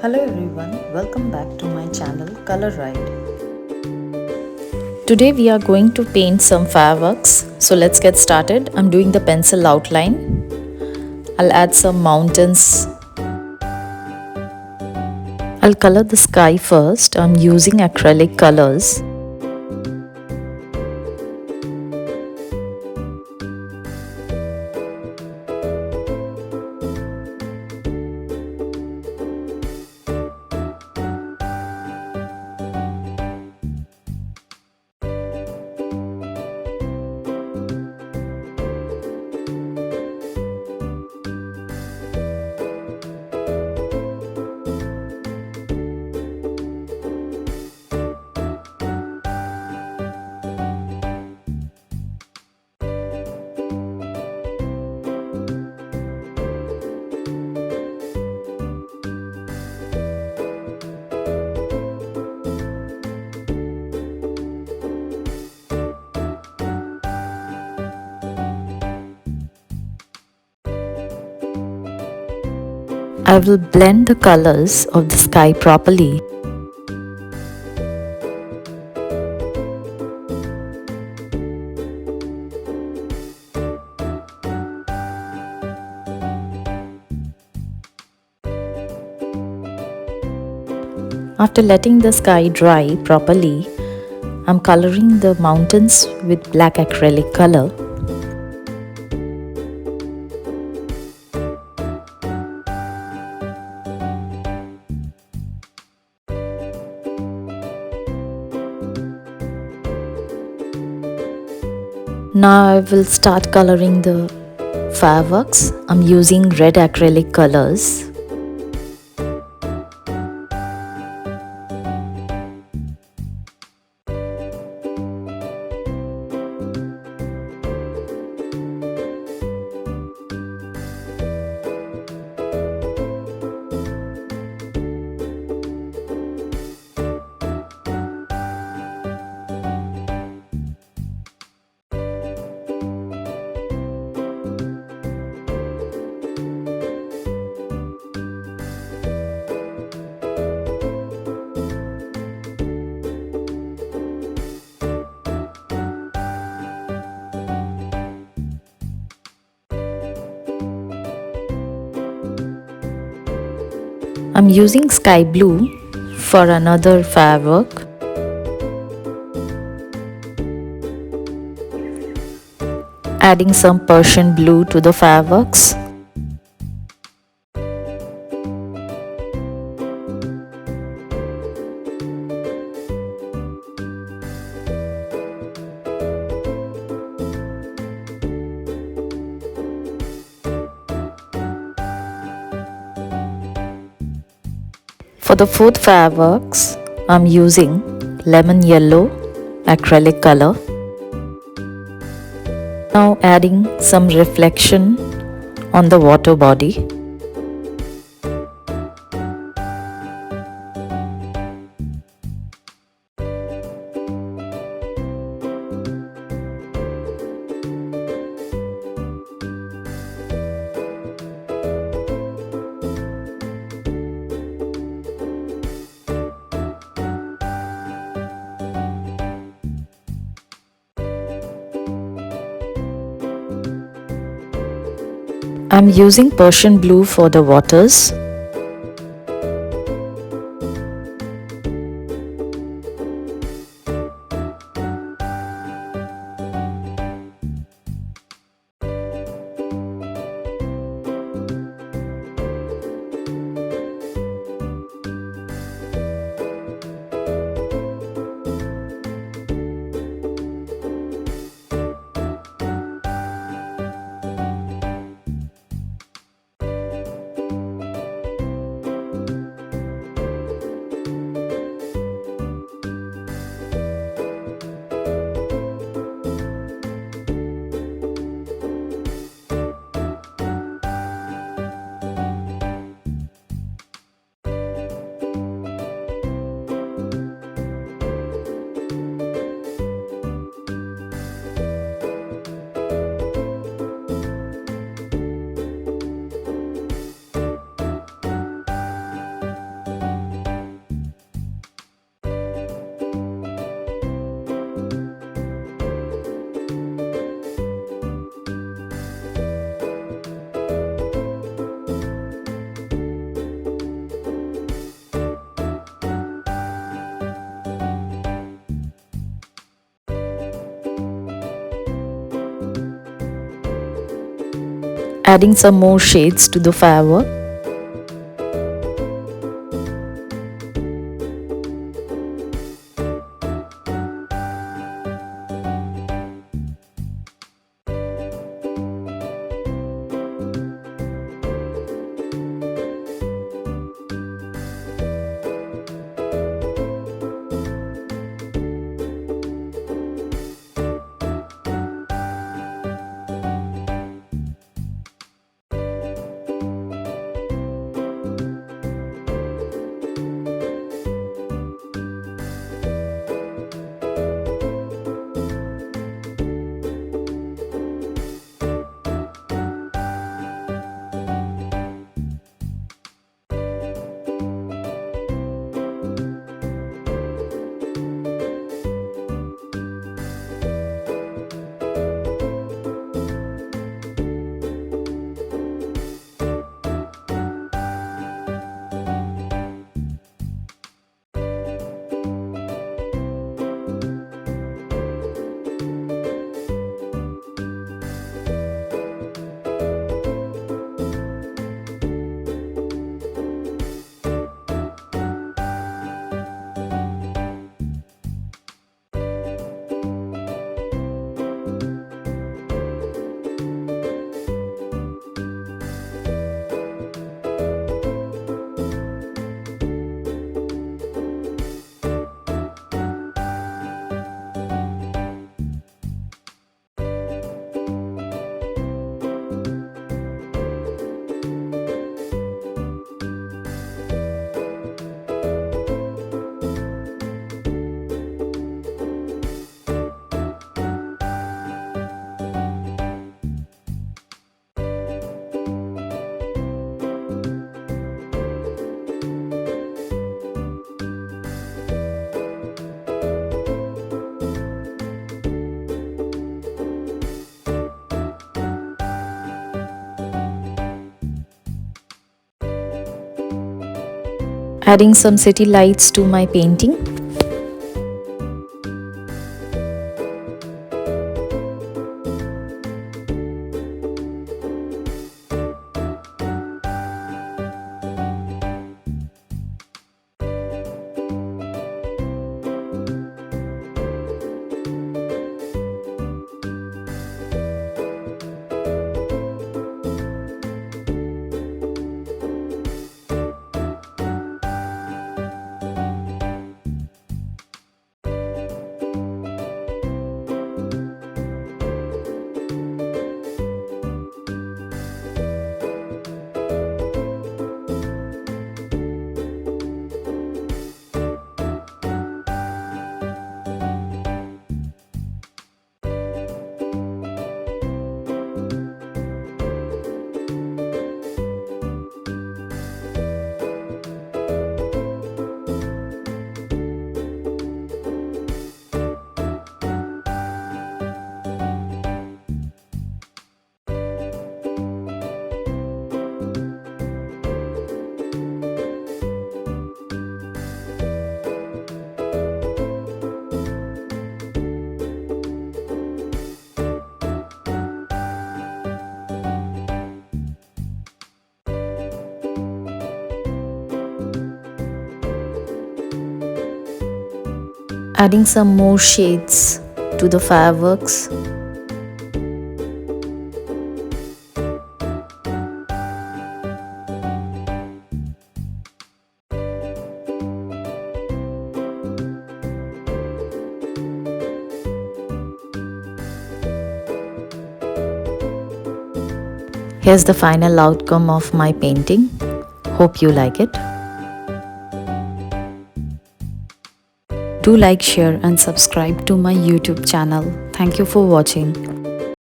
Hello everyone, welcome back to my channel Color Ride. Today we are going to paint some fireworks. So let's get started. I'm doing the pencil outline. I'll add some mountains. I'll color the sky first. I'm using acrylic colors. I will blend the colors of the sky properly. After letting the sky dry properly, I'm coloring the mountains with black acrylic color. Now I will start coloring the fireworks. I'm using red acrylic colors. I'm using sky blue for another firework. Adding some Persian blue to the fireworks. For the fourth fireworks, I'm using lemon yellow acrylic color. Now adding some reflection on the water body. I'm using Persian blue for the waters. Adding some more shades to the firework. Adding some city lights to my painting. Adding some more shades to the fireworks. Here's the final outcome of my painting. Hope you like it. Do like, share and subscribe to my YouTube channel. Thank you for watching.